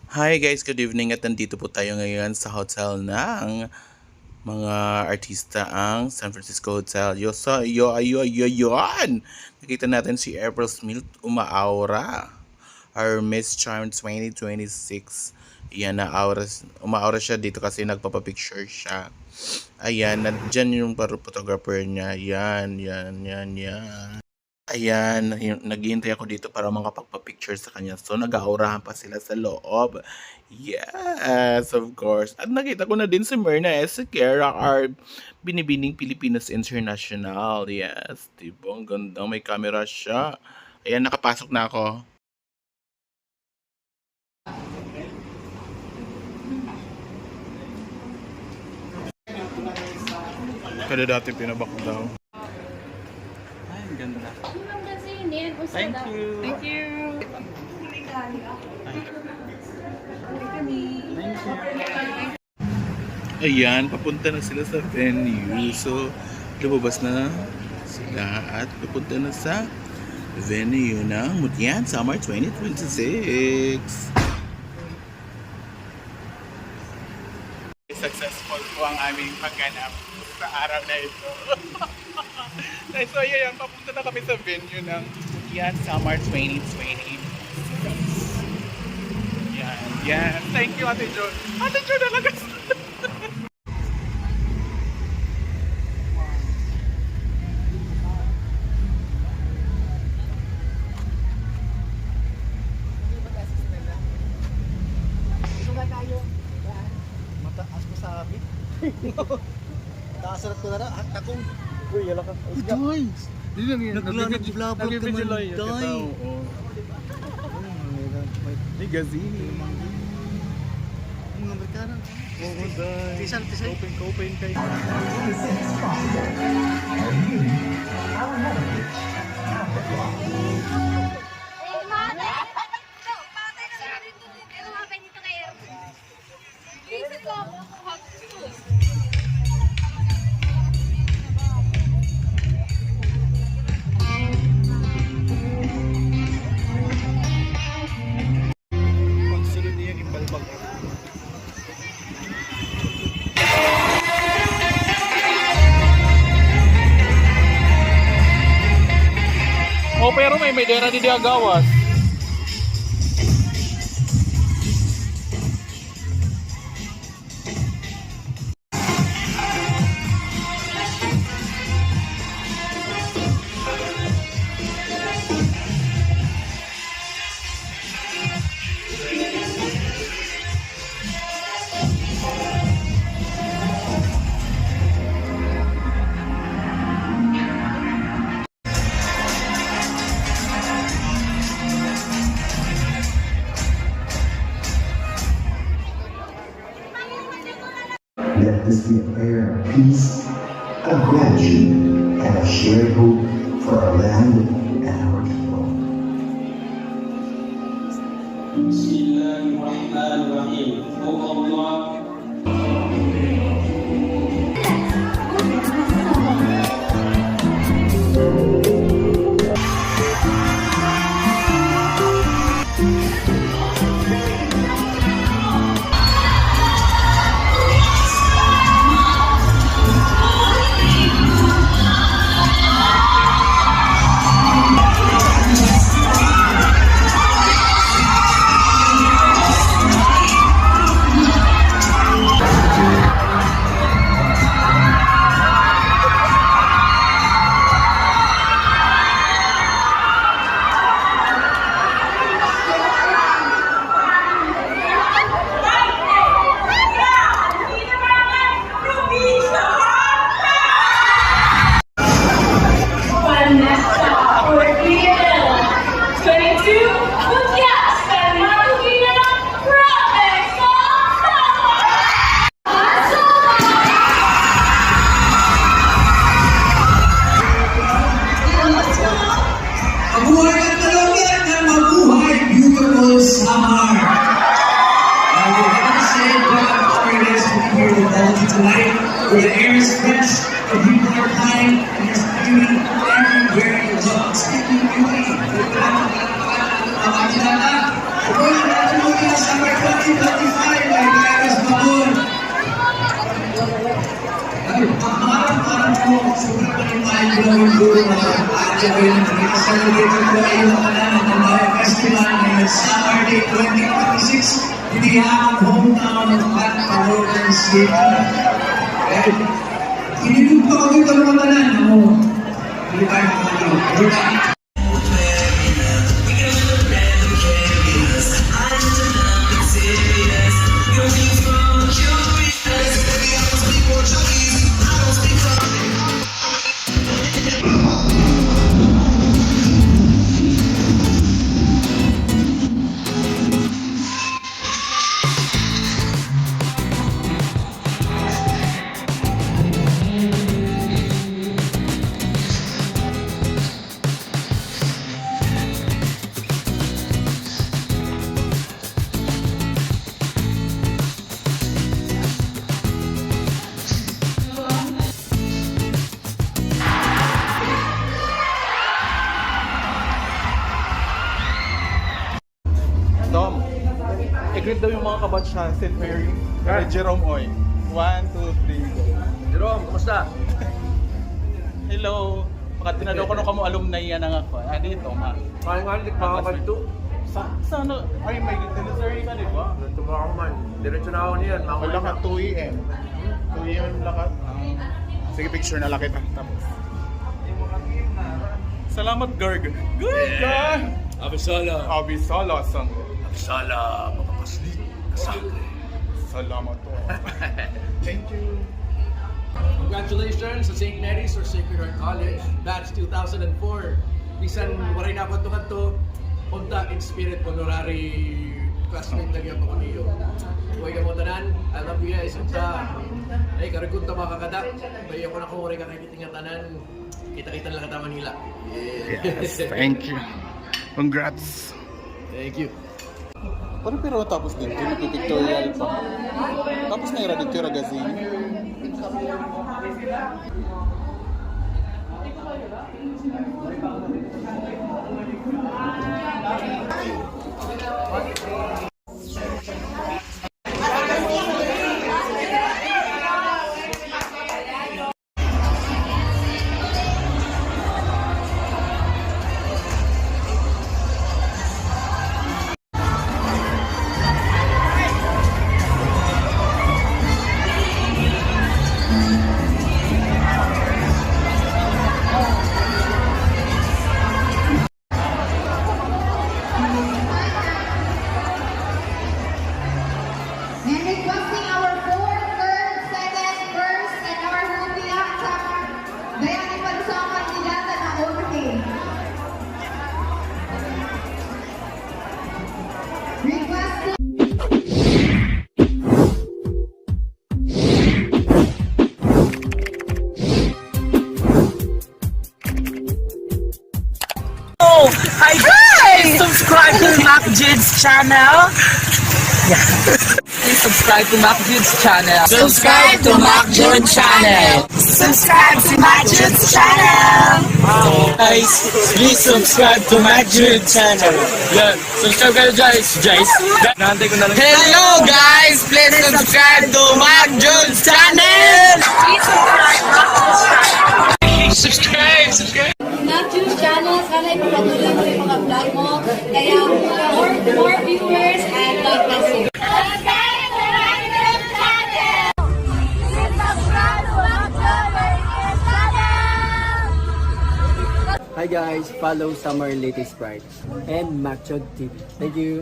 Hi guys, good evening at nandito po tayo ngayon sa hotel ng mga artista ang San Francisco Hotel. Yun! Nakita natin si April Smith umaaura. Our Miss Charm 2026. Yan, umaaura siya dito kasi nagpapapicture siya. Ayan, nandyan yung photographer niya. Yan. Ayan, naghihintay ako dito para makapagpa-picture sa kanya. So, nag-aurahan pa sila sa loob. Yes, of course. At nakita ko na din si Myrna Ezequiel, our Binibining Pilipinas International. Yes, diba? Ang ganda. May camera siya. Ayan, nakapasok na ako. Kada dati pinabak daw. Ay, ang ganda. Thank you. Thank you. Ayan, papunta na sila sa venue. So, lumabas na sila at papunta na sa venue ng Mutian Summer 2026. Successful po ang aming pagganap sa araw na ito. So, ayan, papunta na kami sa venue ng Mutian Summer 2026. Yan. Thank you, Ate Jo. Ate Jo talaga. Mataas mo sa akin. Nakasarat ko na na. Takong. Uy, yala ka. Guys! Nag-vlog ka man. Day. May gazini. Ang Amerikano. Oo, day. Tisal. Open kayo. Pagsulod niya yung balbag. Oh, pero may dera di Diagawas. Let this be an air of peace, of gratitude, and of shared hope for our land and our people. بسم الله الرحمن الرحيم فوق الله Mabuhay ang talongyan na mabuhay beautiful summer. I would like to say what an honor it is to be here with all of you tonight, where the air is fresh, the people are kind, and there's beauty everywhere you look. Speaking of beauty, we're going to summer 20 Congratulations po kayo sa kanan ng Tambayan Festival ngayong Summer Day 2026. Hindi ang hometown ng Hot Power City. Hindi po kami ito mga kanan. Hindi tayo makakaliw. Dom, i-greet daw yung mga kabatch sa St. Mary. Kay Jerome Oy. 1, 2, 3, go. Jerome, kumusta? Hello. Baka tinadaw ko nung kamo alumni yan ang ako. Dito nga. Kaya nga, hindi pa kanto. Sa ano? Ay, may delivery ka, di ba? Tumaka man. Diretso na ako niyan. Wala ka 2 a.m. 2 a.m. lakat. Sige, picture na lang kita. Tapos. Salamat, Gerg. Gerg! Abisala. Abisala, sang. Abisala, makapasli. Kasakli. Salamat to. Thank you. Congratulations sa St. Mary's or Sacred Heart College, batch 2004. Bisan waray na to, punta in spirit honorary classmate na gyapon ko niyo. Huwag ka mo tanan, I love you guys. Ay, karagod ta makakadak. Bayo ko na kung waray ka kakiting nga tanan. Kita-kita lang kata Manila. Yes, thank you. Congrats. Thank you. Pero tapos din, pictorial pa. Tapos na yung dito magazine. And requesting our 4th, 3rd, 2nd, 1st, and our Rupia sa Bayani Pansang Kandidata na overhead. Requesting Hi guys! Subscribe to Mac Jids channel. Please subscribe to Mac Jids channel. Subscribe to Mac Jids channel. Subscribe to Mac Jids channel. Guys, please subscribe to Mac Jids channel. Yan, subscribe kayo guys. Hello guys, please subscribe to Mac Jids channel. Subscribe. Mag-Juice channel, sana ipapatuloy mo yung mga vlog mo. Kaya more viewers and God bless you. Hi guys, follow Summer Latest Pride and Machod TV. Thank you.